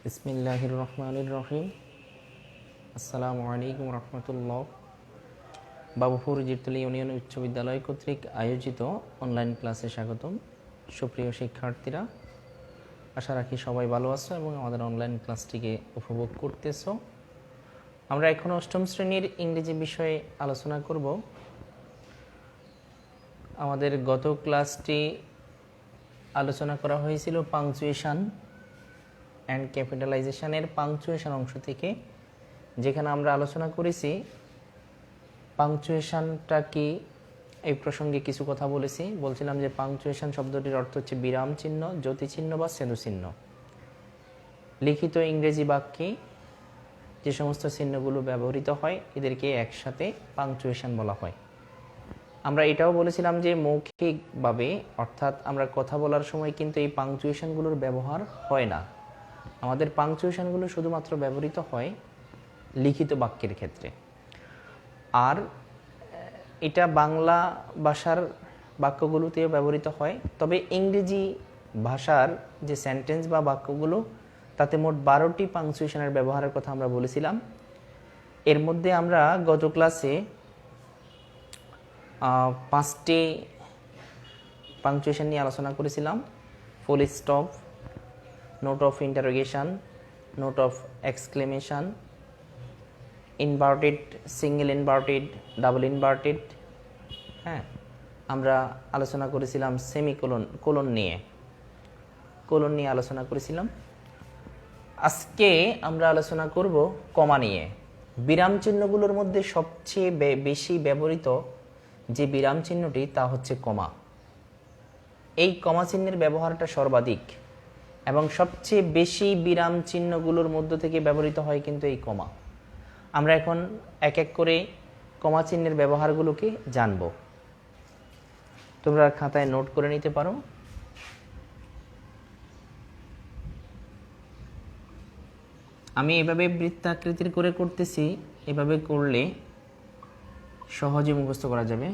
বিসমিল্লাহির রহমানির রহিম। আসসালামু আলাইকুম রহমতুল্লাহ। বাবুপুর জিরতলী ইউনিয়ন উচ্চ বিদ্যালয় কর্তৃক আয়োজিত অনলাইন ক্লাসে স্বাগতম। সুপ্রিয় শিক্ষার্থীরা, আশা রাখি সবাই ভালো আছো এবং আমাদের অনলাইন ক্লাসটিকে উপভোগ করতেছো। আমরা এখন অষ্টম শ্রেণীর ইংরেজি বিষয়ে আলোচনা করব। আমাদের গত ক্লাসটি আলোচনা করা হয়েছিল পাংচুয়েশন অ্যান্ড ক্যাপিটালাইজেশনের পাংচুয়েশন অংশ থেকে, যেখানে আমরা আলোচনা করেছি পাংচুয়েশনটা কি, এই প্রসঙ্গে কিছু কথা বলছিলাম যে পাংচুয়েশন শব্দটির অর্থ হচ্ছে বিরাম চিহ্ন, জ্যোতি চিহ্ন বা সেতু চিহ্ন। লিখিত ইংরেজি বাক্যে যে সমস্ত চিহ্নগুলো ব্যবহৃত হয় এদেরকে একসাথে পাংচুয়েশন বলা হয়। আমরা এটাও বলেছিলাম যে মৌখিকভাবে, অর্থাৎ আমরা কথা বলার সময় কিন্তু এই পাংচুয়েশনগুলোর ব্যবহার হয় না। আমাদের পাংচুয়েশনগুলো শুধুমাত্র ব্যবহৃত হয় লিখিত বাক্যের ক্ষেত্রে। আর এটা বাংলা ভাষার বাক্যগুলোতেও ব্যবহৃত হয়, তবে ইংরেজি ভাষার যে সেন্টেন্স বা বাক্যগুলো, তাতে মোট 12টি পাংচুয়েশনের ব্যবহারের কথা আমরা বলেছিলাম। এর মধ্যে আমরা গত ক্লাসে 5টি পাংচুয়েশন নিয়ে আলোচনা করেছিলাম: full stop, note of interrogation, note of exclamation, inverted, single inverted, double inverted. হ্যাঁ, আমরা আলোচনা করেছিলাম সেমিকোলন, কোলন নিয়ে আলোচনা করেছিলাম। আজকে আমরা আলোচনা করব কমা নিয়ে। বিরাম চিহ্নগুলোর মধ্যে সবচেয়ে বেশি ব্যবহৃত যে বিরাম চিহ্নটি তা হচ্ছে কমা। এই কমা চিহ্নের ব্যবহারটা সর্বাধিক এবং সবচেয়ে বেশি বিরাম চিহ্নগুলোর মধ্য থেকে ব্যবহৃত হয় কিন্তু এই কমা। আমরা এখন এক এক করে কমা চিহ্নের ব্যবহারগুলোকে জানব। তোমরা খাতায় নোট করে নিতে পারো। আমি এভাবে বৃত্তাকৃতির করে করতেছি, এভাবে করলে সহজে মুখস্থ করা যাবে।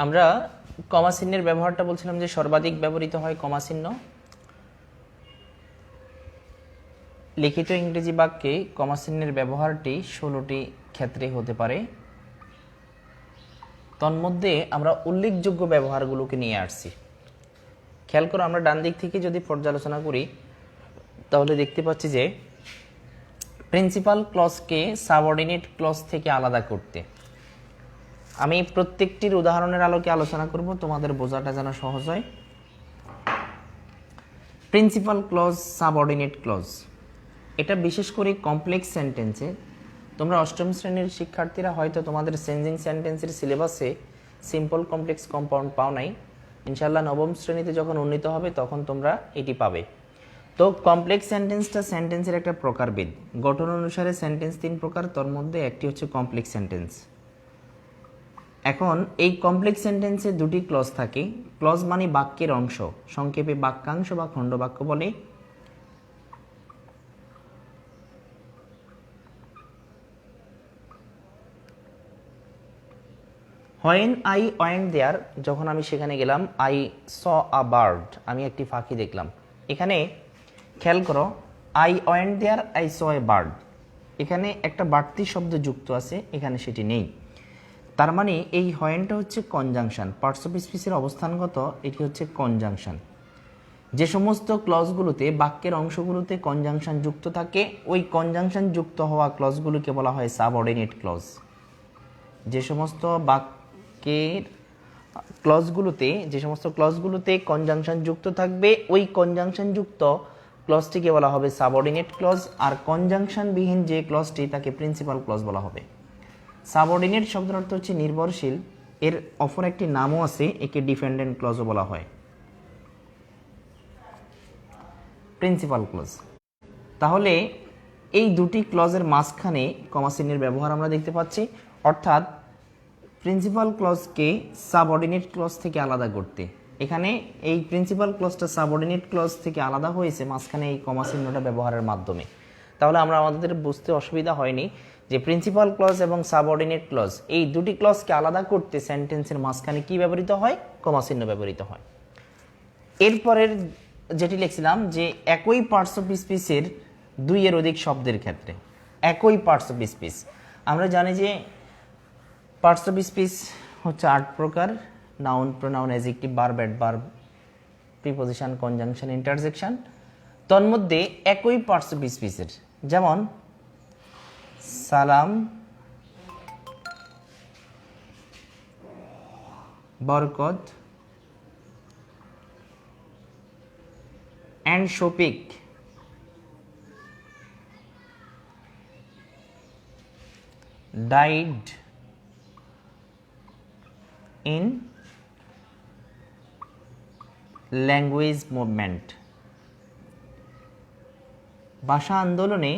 আমরা কমা চিহ্নের ব্যবহারটা বলছিলাম যে সর্বাধিক ব্যবহৃত হয় কমা চিহ্ন। লিখিত ইংরেজি বাক্যে কমা চিহ্নের ব্যবহারটি 16টি ক্ষেত্রে হতে পারে। তন্মধ্যে আমরা উল্লেখযোগ্য ব্যবহারগুলোকে নিয়ে আসছি। খেয়াল করো, আমরা ডান দিক থেকে যদি পর্যালোচনা করি তাহলে দেখতে পাচ্ছি যে প্রিন্সিপাল ক্লজকে সাবঅর্ডিনেট ক্লজ থেকে আলাদা করতে, আমি প্রত্যেকটির উদাহরণের আলোকে আলোচনা করব তোমাদের বোঝাটা যেন সহজ হয়। প্রিন্সিপাল ক্লজ, সাবঅর্ডিনেট ক্লজ, এটা বিশেষ করে কমপ্লেক্স সেন্টেন্সে, তোমরা অষ্টম শ্রেণীর শিক্ষার্থীরা হয়তো তোমাদের চেঞ্জিং সেন্টেন্সের সিলেবাসে সিম্পল কমপ্লেক্স কম্পাউন্ড পাও নাই। ইনশাআল্লাহ নবম শ্রেণীতে যখন উন্নীত হবে তখন তোমরা এটি পাবে। তো কমপ্লেক্স সেন্টেন্সটা সেন্টেন্সের একটা প্রকারভেদ। গঠন অনুসারে সেন্টেন্স 3 প্রকার, তার মধ্যে একটি হচ্ছে কমপ্লেক্স সেন্টেন্স। এখন এই কমপ্লেক্স সেন্টেন্সে 2টি ক্লজ থাকে। ক্লজ মানে বাক্যের অংশ, সংক্ষেপে বাক্যাংশ বা খণ্ডবাক্য বলে। হোয়েন আই ওয়েন্ট দেয়ার, যখন আমি সেখানে গেলাম, আই স আ বার্ড, আমি একটি পাখি দেখলাম। এখানে খেয়াল করো, I went there, I saw a bird, এখানে একটা বাড়তি শব্দ যুক্ত আছে, এখানে সেটি নেই। তার মানে এই হোয়েনটা হচ্ছে কনজাংশন, পার্টস অফ স্পিচের অবস্থানগত, এটি হচ্ছে কনজাংশন। যে সমস্ত ক্লজগুলোতে বাক্যের অংশগুলোতে কনজাংশন যুক্ত থাকে, ওই কনজাংশন যুক্ত হওয়া ক্লজগুলোকে বলা হয় সাবঅর্ডিনেট ক্লজ। যে সমস্ত বাক্যের ক্লজগুলোতে কনজাংশন যুক্ত থাকবে, ওই কনজাংশন যুক্ত ক্লজটিকে বলা হবে সাবঅর্ডিনেট ক্লজ। আর কনজাংশনবিহীন যে ক্লজটি তাকে প্রিন্সিপাল ক্লজ বলা হবে। সাবঅর্ডিনেট শব্দের অর্থ হচ্ছে নির্ভরশীল, এর অপর একটি নামও আছে, একে ডিপেন্ডেন্ট ক্লজও বলা হয়। প্রিন্সিপাল ক্লজ, তাহলে এই দুটি ক্লজের মাঝখানে কমা চিহ্নের ব্যবহার আমরা দেখতে পাচ্ছি, অর্থাৎ প্রিন্সিপাল ক্লজকে সাবঅর্ডিনেট ক্লজ থেকে আলাদা করতে। এখানে এই প্রিন্সিপাল ক্লজটা সাবঅর্ডিনেট ক্লজ থেকে আলাদা হয়েছে মাঝখানে এই কমা চিহ্নটা ব্যবহারের মাধ্যমে। তাহলে আমাদের বুঝতে অসুবিধা হয়নি যে প্রিন্সিপাল ক্লজ এবং সাবঅর্ডিনেট ক্লজ, এই দুটি ক্লজকে আলাদা করতে সেন্টেন্সের মাঝখানে কি ব্যবহৃত হয়? কমা চিহ্ন ব্যবহৃত হয়। এরপরের যেটি লিখছিলাম যে একই পার্টস অফ স্পিচের 2 এর অধিক শব্দের ক্ষেত্রে, একই পার্টস অফ স্পিচ, আমরা জানি যে পার্টস অফ স্পিচ হচ্ছে 8 প্রকার: noun, pronoun, adjective, verb, adverb, preposition, conjunction, interjection. তন্মধ্যে একই পার্টস অফ স্পিচের, যেমন সালাম, বরকত and Shopik died in language movement, ভাষা আন্দোলনে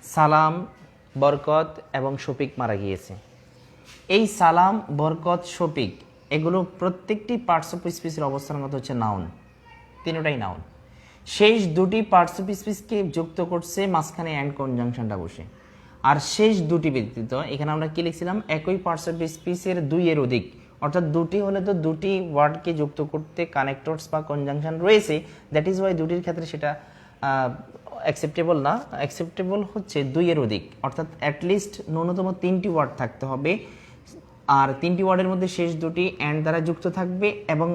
সালাম, বরকত এবং শফিক মারা গিয়েছে। এই সালাম, বরকত, শফিক এগুলো প্রত্যেকটি পার্টস অফ স্পিচের অবস্থানগত হচ্ছে নাউন, তিনটাই নাউন। শেষ 2টি পার্টস অফ স্পিচকে যুক্ত করছে মাঝখানে অ্যান্ড কনজাংশনটা বসে। আর শেষ 2টি ব্যতীত এখানে আমরা কি লিখছিলাম? একই পার্টস অফ স্পিচের 2 এর অধিক, অর্থাৎ 2টি হলে তো 2টি ওয়ার্ডকে যুক্ত করতে কানেক্টরস বা কনজাংশন রয়েছে, দ্যাট ইজ ওয়াই 2টির ক্ষেত্রে সেটা অ্যাকসেপ্টেবল না। অ্যাকসেপ্টেবল হচ্ছে 2 এর অধিক, অর্থাৎ অ্যাটলিস্ট ন্যূনতম 3টি ওয়ার্ড থাকতে হবে। আর 3টি ওয়ার্ডের মধ্যে শেষ 2টি অ্যান্ড দ্বারা যুক্ত থাকবে, এবং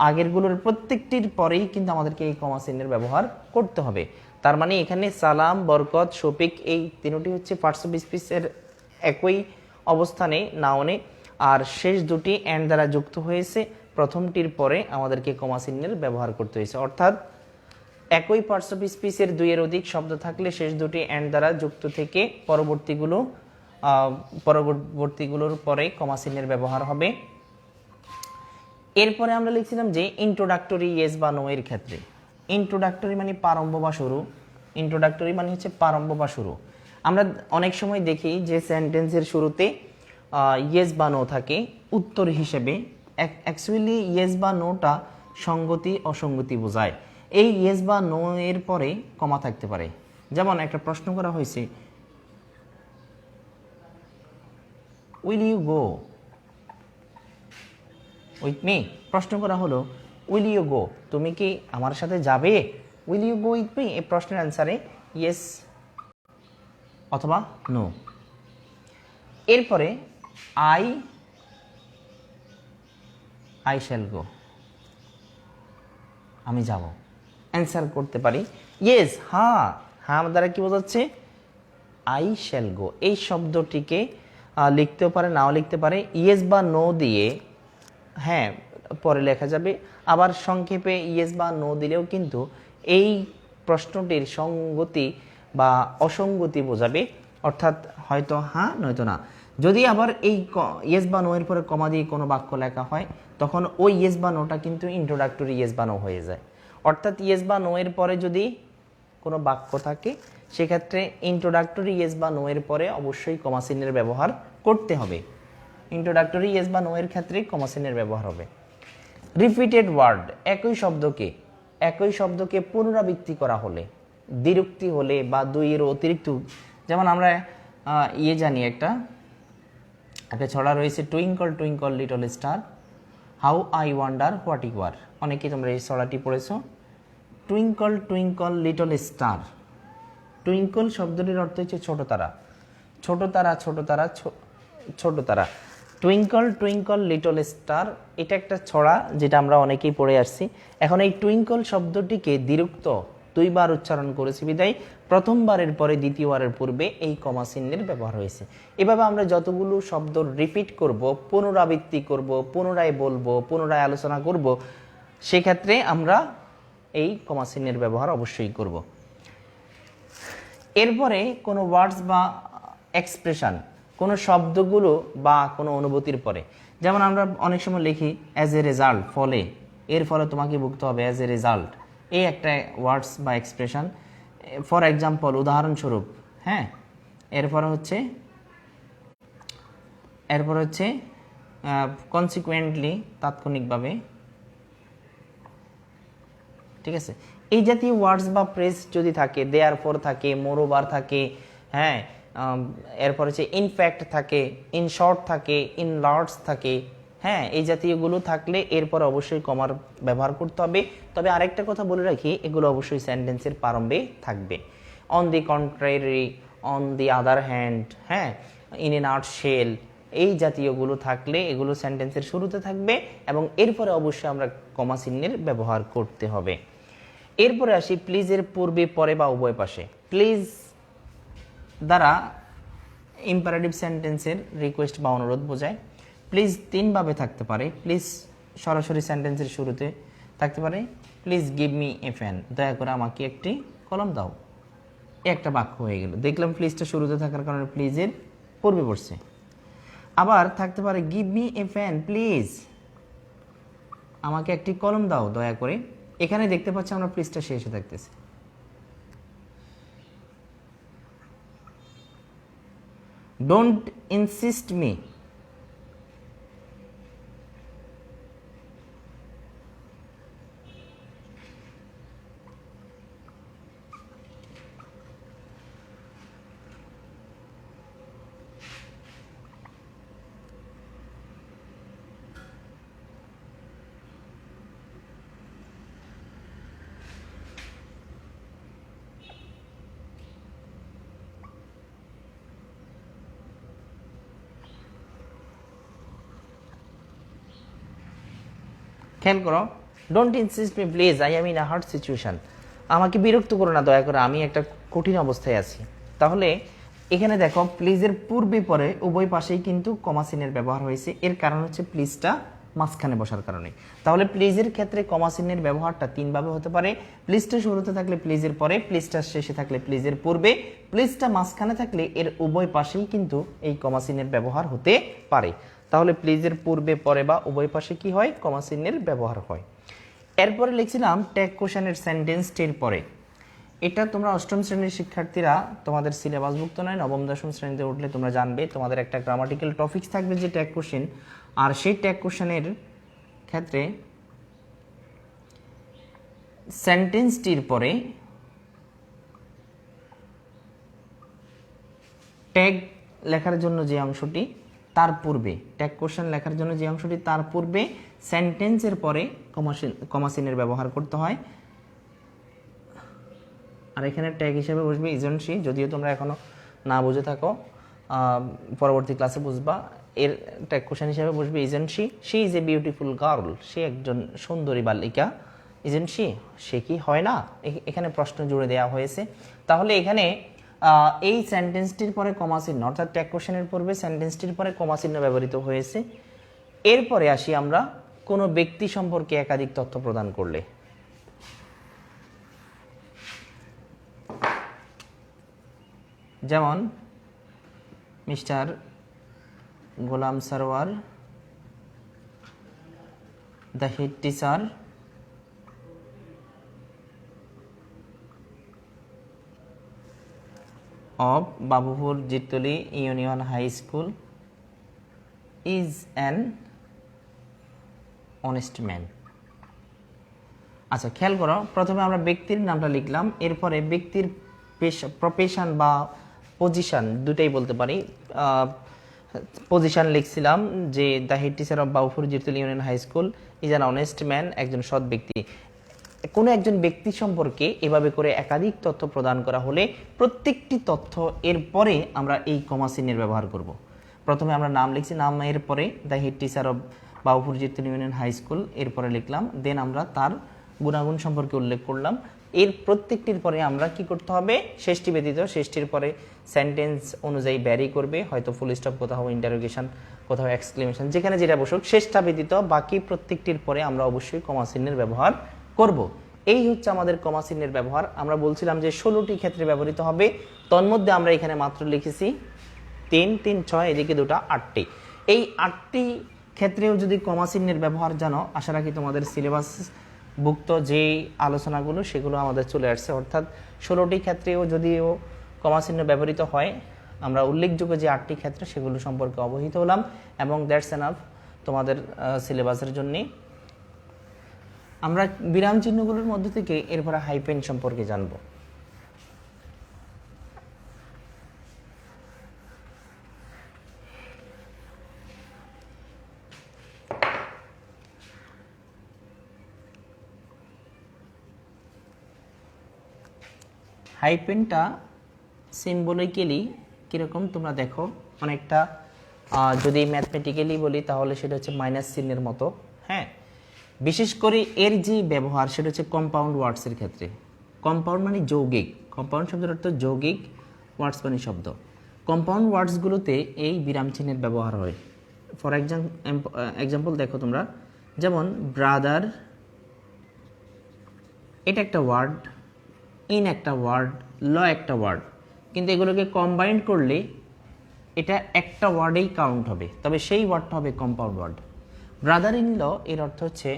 আগেরগুলোর প্রত্যেকটির পরেই কিন্তু আমাদেরকে এই কমা চিহ্নের ব্যবহার করতে হবে। তার মানে এখানে সালাম, বরকত, শফিক এই 3টি হচ্ছে পার্টস অফ স্পিচের একই অবস্থানে নাউনে, আর শেষ 2টি অ্যান্ড দ্বারা যুক্ত হয়েছে, প্রথমটির পরে আমাদেরকে কমা চিহ্নের ব্যবহার করতে হয়েছে। অর্থাৎ একই পার্টস অফ স্পিচের 2 এর অধিক শব্দ থাকলে শেষ 2টি অ্যান্ড দ্বারা যুক্ত থেকে পরবর্তীগুলোর পরে কমা চিহ্নের ব্যবহার হবে। এরপরে আমরা লিখছিলাম যে ইন্ট্রোডাক্টরি ইয়েস বা নো এর ক্ষেত্রে, ইন্ট্রোডাক্টরি মানে প্রারম্ভ বা শুরু, ইন্ট্রোডাক্টরি মানে হচ্ছে প্রারম্ভ বা শুরু। আমরা অনেক সময় দেখি যে সেন্টেন্সের শুরুতে ইয়েস বা নো থাকে উত্তর হিসেবে। অ্যাকচুয়ালি ইয়েস বা নোটা সঙ্গতি অসঙ্গতি বোঝায়। এই ইয়েস বা নো এর পরে কমা থাকতে পারে। যেমন একটা প্রশ্ন করা হয়েছে, will you go with me? প্রশ্ন করা হলো উইল ইউ গো, তুমি কি আমার সাথে যাবে? Will you go with me, এই প্রশ্নের অ্যান্সারে ইয়েস অথবা নো। এরপরে আই শ্যাল গো, আমি যাব। অ্যান্সার করতে পারি ইয়েস, হ্যাঁ। হ্যাঁ আমার দ্বারা কি বোঝাচ্ছে? আই শ্যাল গো। এই শব্দটিকে লিখতেও পারে, নাও লিখতে পারে। ইয়েস বা নো দিয়ে হ্যাঁ পরে লেখা যাবে, আবার সংক্ষেপে ইয়েস বা নো দিলেও কিন্তু এই প্রশ্নটির সঙ্গতি বা অসঙ্গতি বোঝাবে, অর্থাৎ হয়তো হ্যাঁ নয়তো না। যদি আবার এই ইয়েস বা নো এর পরে কমা দিয়ে কোনো বাক্য লেখা হয়, তখন ওই ইয়েস বা নোটা কিন্তু ইন্ট্রোডাক্টরি ইয়েস বা নো হয়ে যায়। অর্থাৎ ইয়েস বা নো এর পরে যদি কোনো বাক্য থাকে, সেক্ষেত্রে ইন্ট্রোডাক্টরি ইয়েস বা নো এর পরে অবশ্যই কমা চিহ্নের ব্যবহার করতে হবে। ইন্ট্রোডাক্টরি ইয়েস বা নো এর ক্ষেত্রে কমা চিহ্নের ব্যবহার হবে। রিপিটেড ওয়ার্ড, একই শব্দকে পুনরাবৃত্তি করা হলে, দ্বিরুক্তি হলে বা দুইয়ের অতিরিক্ত, যেমন আমরা জানি একটা ছড়া রয়েছে, twinkle twinkle little star how I wonder what you are. অনেকেই তোমরা এই ছড়াটি পড়েছো। Twinkle twinkle little star, twinkle শব্দটির অর্থ হচ্ছে ছোট তারা, ছোট তারা, ছোট তারা, ছোট তারা। টুইঙ্কল টুইঙ্কল লিটল স্টার, এটা একটা ছড়া যেটা আমরা অনেকেই পড়ে আসছি। এখন এই টুইঙ্কল শব্দটিকে দ্বিরুক্ত দুইবার উচ্চারণ করেছি বিদায় প্রথমবারের পরে দ্বিতীয়বারের পূর্বে এই কমা চিহ্নের ব্যবহার হয়েছে। এভাবে আমরা যতগুলো শব্দ রিপিট করব, পুনরাবৃত্তি করব, পুনরায় বলবো, পুনরায় আলোচনা করব, সেক্ষেত্রে আমরা এই কমা চিহ্নের ব্যবহার অবশ্যই করব। এরপরে কোনো ওয়ার্ডস বা এক্সপ্রেশন, কোনো শব্দগুলো বা কোনো অনুভূতির পরে, যেমন আমরা অনেক সময় লিখি অ্যাজ এ রেজাল্ট, ফলে, এর ফলে তোমাকে ভুগতে হবে, অ্যাজ এ রেজাল্ট, এই একটা ওয়ার্ডস বা এক্সপ্রেশন। ফর এক্সাম্পল, উদাহরণস্বরূপ, হ্যাঁ। এরপর হচ্ছে কনসিকুয়েন্টলি, তাৎক্ষণিকভাবে, ঠিক আছে। এই জাতীয় ওয়ার্ডস বা ফ্রেজ যদি থাকে, দেয়ার ফর থাকে, মোরওভার থাকে, হ্যাঁ, এরপর হচ্ছে ইনফ্যাক্ট থাকে, ইন শর্ট থাকে, ইন লার্জ থাকে, হ্যাঁ, এই জাতীয়গুলো থাকলে এরপর অবশ্যই কমার ব্যবহার করতে হবে। তবে আরেকটা কথা বলে রাখি, এগুলো অবশ্যই সেন্টেন্সের প্রারম্ভে থাকবে। On the contrary, on the other hand, হ্যাঁ, ইন এ নাট শেল, এই জাতীয়গুলো থাকলে এগুলো সেন্টেন্সের শুরুতে থাকবে এবং এরপরে অবশ্যই আমরা কমা চিহ্নের ব্যবহার করতে হবে। এরপরে আসি প্লিজের পূর্বে, পরে বা উভয় পাশে। প্লিজ দ্বারা ইম্পারেটিভ সেন্টেন্সের রিকোয়েস্ট বা অনুরোধ বোঝায়। প্লিজ তিনভাবে থাকতে পারে। প্লিজ সরাসরি সেন্টেন্সের শুরুতে থাকতে পারে, please give me a fan, দয়া করে আমাকে একটি কলম দাও, একটা বাক্য হয়ে গেল। দেখলাম প্লিজটা শুরুতে থাকার কারণে প্লিজের পূর্বে পড়ছে। আবার থাকতে পারে give me a fan please, আমাকে একটি কলম দাও দয়া করে। এখানে দেখতে পাচ্ছি আমরা প্লিজটা শেষে থাকতেছে। ডোন্ট ইনসিস্ট মি, খেয়াল করো, don't insist me please, I am in a hard situation, আমাকে বিরক্ত করো না দয়া করে, আমি একটা কঠিন অবস্থায় আছি। তাহলে এখানে দেখো প্লিজের পূর্বে পরে উভয় পাশেই কিন্তু কমা চিহ্নের ব্যবহার হয়েছে। এর কারণ হচ্ছে প্লিজটা মাঝখানে বসার কারণে। তাহলে প্লিজের ক্ষেত্রে কমা চিহ্নের ব্যবহারটা তিনভাবে হতে পারে। প্লিজটা শুরুতে থাকলে প্লিজের পরে, প্লিজটা শেষে থাকলে প্লিজের পূর্বে, প্লিজটা মাঝখানে থাকলে এর উভয় পাশেই কিন্তু এই কমা চিহ্নের ব্যবহার হতে পারে। তাহলে প্লিজের পূর্বে, পরে বা উভয় পাশে কি হয়? কমা চিহ্নের ব্যবহার হয়। এরপরে লিখছিলাম ট্যাগ কোশ্চেনের সেন্টেন্সটির পরে। এটা তোমরা অষ্টম শ্রেণীর শিক্ষার্থীরা তোমাদের সিলেবাসভুক্ত নয়, নবম দশম শ্রেণীতে উঠলে তোমরা জানবে, তোমাদের একটা গ্রামাটিক্যাল টপিকস থাকবে যে ট্যাগ কোশ্চেন। আর সেই ট্যাগ কোশ্চেনের ক্ষেত্রে সেন্টেন্সটির পরে ট্যাগ লেখার জন্য যে অংশটি, তার পূর্বে, ট্যাগ কোশ্চেন লেখার জন্য যে অংশটি তার পূর্বে সেন্টেন্সের পরে কমা চিহ্নের ব্যবহার করতে হয়। আর এখানে ট্যাগ হিসেবে বসবে ইজন শি, যদিও তোমরা এখনো না বুঝে থাকো, পরবর্তী ক্লাসে বুঝবা। এর ট্যাগ কোশ্চেন হিসেবে বসবে ইজন she, she is a beautiful girl, সে একজন সুন্দরী বালিকা। ইজন শি, সে কি হয় না? এখানে প্রশ্ন জুড়ে দেওয়া হয়েছে। তাহলে এখানে এই সেন্টেন্সটির পরে কমা চিহ্ন, অর্থাৎ ট্যাগ কোশ্চেনের পূর্বে সেন্টেন্সটির পরে কমা চিহ্ন ব্যবহৃত হয়েছে। এরপরে আসি আমরা কোনো ব্যক্তি সম্পর্কে একাধিক তথ্য প্রদান করলে। যেমন mister Golam Sarwar, the head teacher of Babupur Jitoli Union High School is an honest man. আচ্ছা, খেয়াল করো, প্রথমে আমরা ব্যক্তির নামটা লিখলাম, এরপরে ব্যক্তির প্রফেশন বা পজিশন দুটাই বলতে পারি। পজিশন লিখছিলাম যে the head teacher of Babupur Jitul union high school is an honest man, একজন সৎ ব্যক্তি। কোনো একজন ব্যক্তি সম্পর্কে এভাবে করে একাধিক তথ্য প্রদান করা হলে প্রত্যেকটি তথ্য এর পরে আমরা এই কমা চিহ্নের ব্যবহার করব। প্রথমে আমরা নাম লিখছি, নামের পরে the head teacher of Babupur Jitul union high school, এরপরে লিখলাম, দেন আমরা তার গুণাগুণ সম্পর্কে উল্লেখ করলাম। এর প্রত্যেকটির পরে আমরা কি করতে হবে? শেষটি ব্যতীত, শেষটির পরে সেন্টেন্স অনুযায়ী ভ্যারি করবে, হয়তো ফুল স্টপ, কোথাও ইন্টারোগেশন, কোথাও এক্সক্লেমেশন, যেখানে যেটা বসুক, শেষটা ব্যতীত বাকি প্রত্যেকটির পরে আমরা অবশ্যই কমা চিহ্নের ব্যবহার করব। এই হচ্ছে আমাদের কমা চিহ্নের ব্যবহার। আমরা বলছিলাম যে 16টি ক্ষেত্রে ব্যবহৃত হবে, তন্মধ্যে আমরা এখানে মাত্র লিখেছি 3, 3, 6, এদিকে দুটা, 8টি। এই 8টি ক্ষেত্রেও যদি কমা চিহ্নের ব্যবহার জানো, আশা রাখি তোমাদের সিলেবাস ভুক্ত যে আলোচনাগুলো সেগুলো আমাদের চলে আসছে। অর্থাৎ 16টি ক্ষেত্রেও যদিও কমা চিহ্ন ব্যবহৃত হয়, আমরা উল্লেখযোগ্য যে 8টি ক্ষেত্রে সেগুলো সম্পর্কে অবহিত হলাম, এবং দ্যাটস এনাফ তোমাদের সিলেবাসের জন্যে। আমরা বিরাম চিহ্নগুলোর মধ্যে থেকে এরপরে হাইপেন সম্পর্কে জানব। হাইপেনটা সিম্বলিক্যালি কীরকম তোমরা দেখো, অনেকটা যদি ম্যাথমেটিক্যালি বলি তাহলে সেটা হচ্ছে মাইনাস চিহ্নের মতো। হ্যাঁ, বিশেষ করে এর যে ব্যবহার সেটা হচ্ছে কম্পাউন্ড ওয়ার্ডসের ক্ষেত্রে। কম্পাউন্ড মানে যৌগিক, কম্পাউন্ড শব্দের অর্থ যৌগিক, ওয়ার্ডস মানে শব্দ। কম্পাউন্ড ওয়ার্ডসগুলোতে এই বিরাম চিহ্নের ব্যবহার হয়। ফর এক্সাম্পল দেখো তোমরা, যেমন ব্রাদার, এটা একটা ওয়ার্ড, ইন একটা ওয়ার্ড, ল একটা ওয়ার্ড, কিন্তু এগুলোকে কম্বাইন্ড করলে এটা একটা ওয়ার্ডেই কাউন্ট হবে, তবে সেই ওয়ার্ডটা হবে compound word. Brother in law এর অর্থ হচ্ছে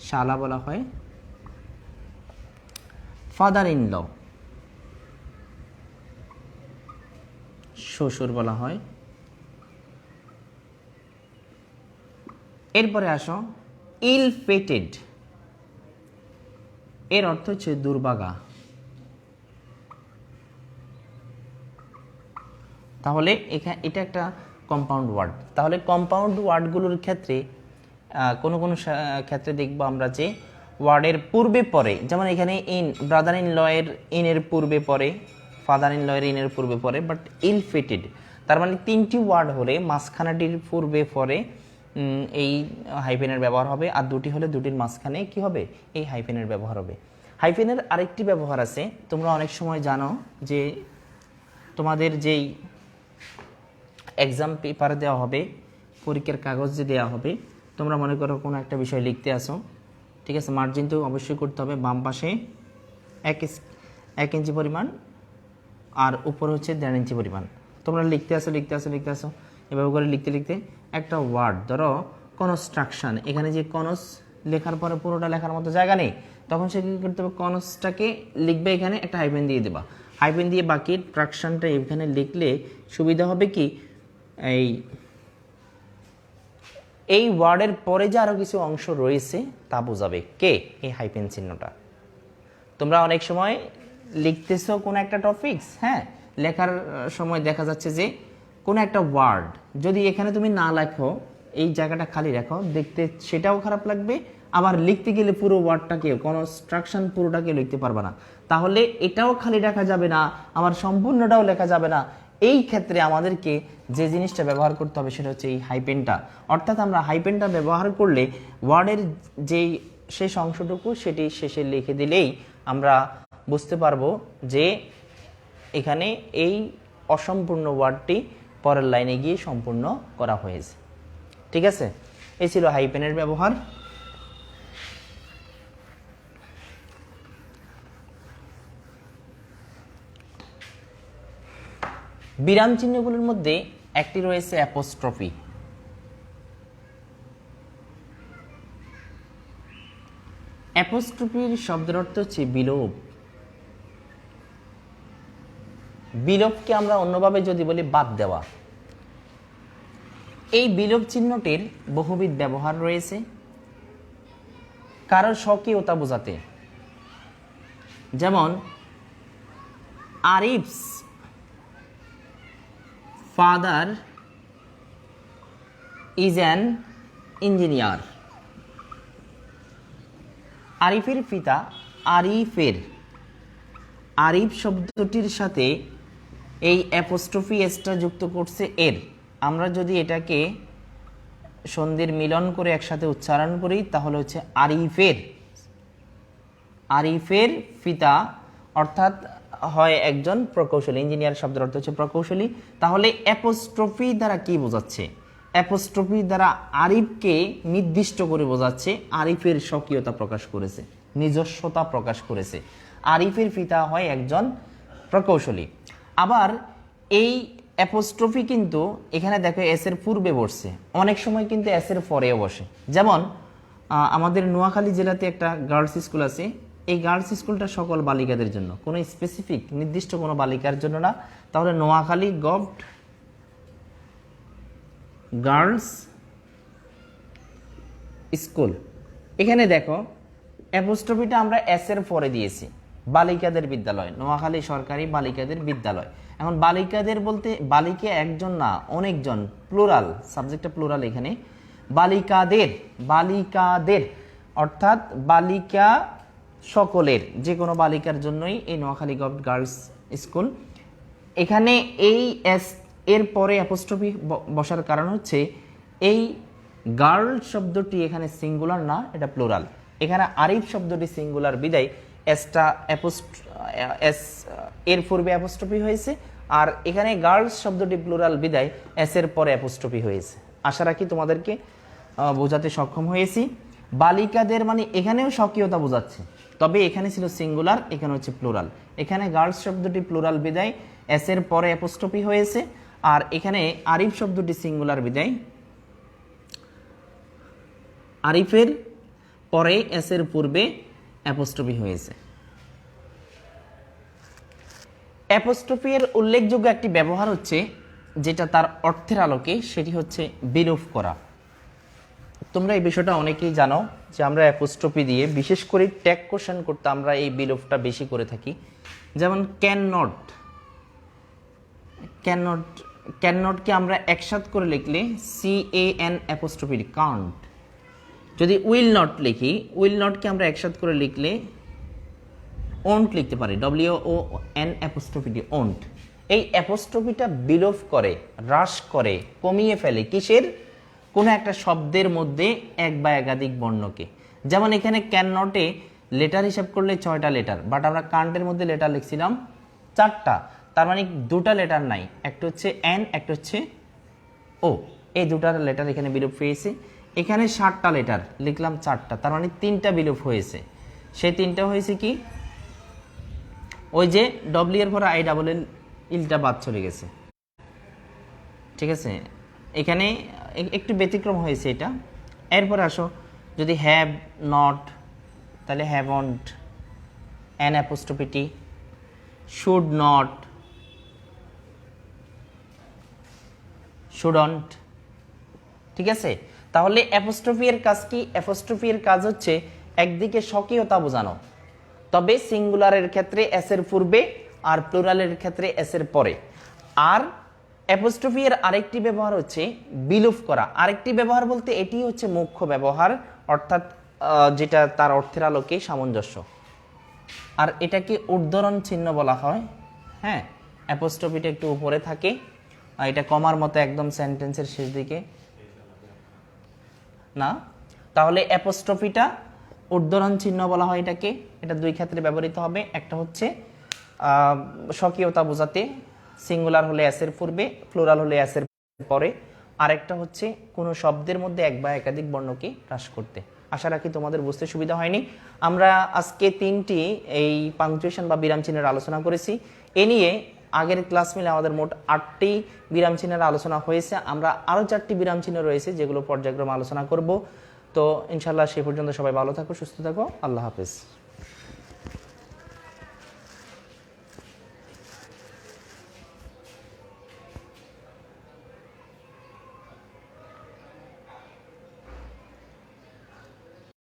শালা বলা হয়, ফাদার ইন ল শ্বশুর বলা হয়। এরপরে আসো, ইল ফেটেড এর অর্থ হচ্ছে দুর্ভাগা। তাহলে এটা একটা কম্পাউন্ড ওয়ার্ড। তাহলে কম্পাউন্ড ওয়ার্ডগুলোর ক্ষেত্রে কোনো কোনো ক্ষেত্রে দেখবো আমরা যে ওয়ার্ডের পূর্বে পরে, যেমন এখানে ইন, ব্রাদার ইন ল এর ইনের পূর্বে পরে, ফাদার ইন ল এর ইনের পূর্বে পরে, বাট ইল ফেটেড তার মানে 3টি ওয়ার্ড হলে মাঝখানাটির পূর্বে পরে এই হাইফেনের ব্যবহার হবে, আর 2টি হলে 2টির মাঝখানে কি হবে? এই হাইফেনের ব্যবহার হবে। হাইফেনের আরেকটি ব্যবহার আছে, তোমরা অনেক সময় জানো যে তোমাদের যেই এক্সাম পেপার দেওয়া হবে, পরীক্ষার কাগজ যে দেওয়া হবে, তোমরা মনে করো কোনো একটা বিষয় লিখতে আসো, ঠিক আছে, মার্জিন তো অবশ্যই করতে হবে, বাম পাশে 1 ইঞ্চি পরিমাণ আর উপরে হচ্ছে 1.5 ইঞ্চি পরিমাণ। তোমরা লিখতে আসো, এভাবে করে লিখতে লিখতে একটা ওয়ার্ড, ধরো কনস্ট্রাকশন, এখানে যে কনস লেখার পরে পুরোটা লেখার মতো জায়গা নেই, তখন সে কী করতে হবে? কনসটাকে লিখবে, এখানে একটা হাইফেন দিয়ে দেবা, হাইফেন দিয়ে বাকি ট্রাকশনটা এখানে লিখলে সুবিধা হবে কি, এই ওয়ার্ডের পরে যে আরো কিছু অংশ রয়েছে তা বোঝাবে কে? এই হাইফেন চিহ্নটা। তোমরা অনেক সময় লিখতেছো কোনো একটা টপিকস, হ্যাঁ, লেখার সময় দেখা যাচ্ছে যে কোনো একটা ওয়ার্ড যদি এখানে তুমি না লেখো, এই জায়গাটা খালি রাখো, দেখতে সেটাও খারাপ লাগবে, আবার লিখতে গেলে পুরো ওয়ার্ডটাকে কনস্ট্রাকশন পুরোটাকে লিখতে পারবে না, তাহলে এটাও খালি রাখা যাবে না, আমার সম্পূর্ণটাও লেখা যাবে না। এই ক্ষেত্রে আমাদেরকে যে জিনিসটা ব্যবহার করতে হবে সেটা হচ্ছে এই হাইপেনটা। অর্থাৎ আমরা হাইপেনটা ব্যবহার করলে ওয়ার্ডের যেই শেষ অংশটুকু সেটি শেষে লিখে দিলেই আমরা বুঝতে পারবো যে এখানে এই অসম্পূর্ণ ওয়ার্ডটি পরের লাইনে গিয়ে সম্পূর্ণ করা হয়েছে। ঠিক আছে, এই ছিল হাইপেনের ব্যবহার। বিরাম চিহ্নগুলোর মধ্যে একটি রয়েছে অ্যাপোস্ট্রফি। অ্যাপোস্ট্রফির শব্দের অর্থ হচ্ছে বিলোপ। বিলোপকে আমরা অন্যভাবে যদি বলি বাদ দেওয়া। এই বিলোপ চিহ্নটির বহুবিধ ব্যবহার রয়েছে কারো স্বকীয়তা বোঝাতে। যেমন Arif's father is an engineer. আরিফের পিতা আরিফের, আরিফ শব্দটির সাথে এই অ্যাপোস্ট্রফি এসটা যুক্ত করছে এর। আমরা যদি এটাকে সন্ধির মিলন করে একসাথে উচ্চারণ করি তাহলে হচ্ছে আরিফের। আরিফের পিতা অর্থাৎ হয় একজন প্রকৌশলী, ইঞ্জিনিয়ার শব্দের অর্থ হচ্ছে প্রকৌশলী। তাহলে অ্যাপোস্ট্রফি দ্বারা কি বোঝাচ্ছে? অ্যাপোস্ট্রফি দ্বারা আরিফকে নির্দিষ্ট করে বোঝাচ্ছে, আরিফের স্বকীয়তা প্রকাশ করেছে, নিজস্বতা প্রকাশ করেছে। আরিফের পিতা হয় একজন প্রকৌশলী। আবার এই অ্যাপোস্ট্রফি কিন্তু এখানে দেখো এস এর পূর্বে বসছে, অনেক সময় কিন্তু এস এর পরেও বসে। যেমন আমাদের নোয়াখালী জেলাতে একটা গার্লস স্কুল আছে, এই গার্লস স্কুলটা সকল বালিকাদের জন্য, কোনো স্পেসিফিক নির্দিষ্ট কোনো বালিকার জন্য না। তাহলে নোয়াখালী গভর্নমেন্ট গার্লস স্কুল, এখানে দেখো অ্যাপোস্ট্রফিটা আমরা এস এর পরে দিয়েছি। বালিকাদের বিদ্যালয়, নোয়াখালী সরকারি বালিকাদের বিদ্যালয়। এখন বালিকাদের বলতে বালিকা একজন না, অনেকজন, প্লুরাল, সাবজেক্টটা প্লুরাল এখানে। বালিকাদের, বালিকাদের অর্থাৎ বালিকা সকলের, যে কোনো বালিকার জন্যই এই নোয়াখালী গভর্নমেন্ট গার্লস স্কুল। এখানে এই এস এর পরে অ্যাপোস্ট্রফি বসার কারণ হচ্ছে এই গার্ল শব্দটি এখানে সিঙ্গুলার না, এটা প্লুরাল। এখানে আরিফ শব্দটি সিঙ্গুলার বিদায় এসটা এস এর পূর্বে অ্যাপোস্ট্রফি হয়েছে, আর এখানে গার্লস শব্দটি প্লুরাল বিদায় এস এর পরে অ্যাপোস্ট্রফি হয়েছে। আশা রাখি তোমাদেরকে বোঝাতে সক্ষম হয়েছি। বালিকাদের মানে এখানেও স্বকীয়তা বোঝাচ্ছে, তবে এখানে ছিল সিঙ্গুলার, এখানে হচ্ছে প্লুরাল। এখানে গার্লস শব্দটি প্লুরাল বিদায় এস এর পরে অ্যাপোস্ট্রফি হয়েছে, আর এখানে আরিফ শব্দটি সিঙ্গুলার বিদায় আরিফের পরে এস এর পূর্বে অ্যাপোস্ট্রফি হয়েছে। অ্যাপোস্ট্রফি এর উল্লেখযোগ্য একটি ব্যবহার হচ্ছে যেটা তার অর্থের আলোকে, সেটি হচ্ছে বিলোপ করা। তোমরা এই বিষয়টা অনেকেই জানো যে আমরা অ্যাপোস্ট্রফি দিয়ে বিশেষ করে ট্যাগ কোশ্চেন করতে আমরা এই বিলোপটা বেশি করে থাকি। যেমন can not, can not, can নটকে আমরা একসাথ করে লিখলে CAN অ্যাপোস্ট্রফি কান্ট। যদি উইল নট লিখি, উইল নটকে আমরা একসাথ করে লিখলে ওন্ট লিখতে পারি, WON অ্যাপোস্ট্রফি ওন্ট। এই অ্যাপোস্ট্রফিটা বিলোপ করে, হ্রাস করে, কমিয়ে ফেলে কিসের? কোনো একটা শব্দের মধ্যে এক বা একাধিক বর্ণকে। যেমন এখানে ক্যান নটে লেটার হিসাব করলে 6টা লেটার, বাট আমরা কান্টের মধ্যে লেটার লিখছিলাম 4টা, তার মানে 2টা লেটার নাই, একটা হচ্ছে এন, একটা হচ্ছে ও। এই 2টা লেটার এখানে বিলোপ হয়েছে। এখানে 7টা লেটার লিখলাম 4টা, তার মানে 3টা বিলোপ হয়েছে। সেই 3টা হয়েছে কি? ওই যে ডব্লিউ এর পরে ILL ইলটা বাদ চলে গেছে। ঠিক আছে, এখানে একটু ব্যতিক্রম হয়েছে এটা। এরপরে আসো, যদি হ্যাভ নট তাহলে haven't, an apostrophe T, should not, shouldn't. ঠিক আছে, তাহলে অ্যাপোস্ট্রফি এর কাজ কি? অ্যাপোস্ট্রফি এর কাজ হচ্ছে একদিকে স্বকীয়তা বোঝানো, তবে সিঙ্গুলারের ক্ষেত্রে এস এর পূর্বে আর প্লুরালের ক্ষেত্রে এস এর পরে। আর অ্যাপোস্ট্রফি এর আরেকটি ব্যবহার হচ্ছে বিলোপ করা। আরেকটি ব্যবহার বলতে এটি হচ্ছে মুখ্য ব্যবহার, অর্থাৎ যেটা তার অর্থের আলোকে সামঞ্জস্য। আর এটাকে উদ্ধরণ চিহ্ন বলা হয়। হ্যাঁ, অ্যাপোস্ট্রফিটা একটু উপরে থাকে, আর এটা কমার মতো একদম সেন্টেন্সের শেষ দিকে না। তাহলে অ্যাপোস্ট্রফিটা উদ্ধরণ চিহ্ন বলা হয় এটাকে। এটা দুই ক্ষেত্রে ব্যবহৃত হবে। একটা হচ্ছে স্বকীয়তা বোঝাতে, সিঙ্গুলার হলে এস এর পূর্বে, প্লুরাল হলে এস এর পরে। আরেকটা হচ্ছে কোনো শব্দের মধ্যে এক বা একাধিক বর্ণকে হ্রাস করতে। আশা রাখি তোমাদের বুঝতে সুবিধা হয়নি। আমরা আজকে 3টি এই পাংচুয়েশন বা বিরাম চিহ্নের আলোচনা করেছি। এ নিয়ে আগের ক্লাস মিলে আমাদের মোট 8টি বিরাম চিহ্নের আলোচনা হয়েছে। আমরা আরও 4টি বিরাম চিহ্ন রয়েছে যেগুলো পর্যায়ক্রমে আলোচনা করব। তো ইনশাল্লাহ সেই পর্যন্ত সবাই ভালো থাকো, সুস্থ থাকো। আল্লাহ হাফেজ।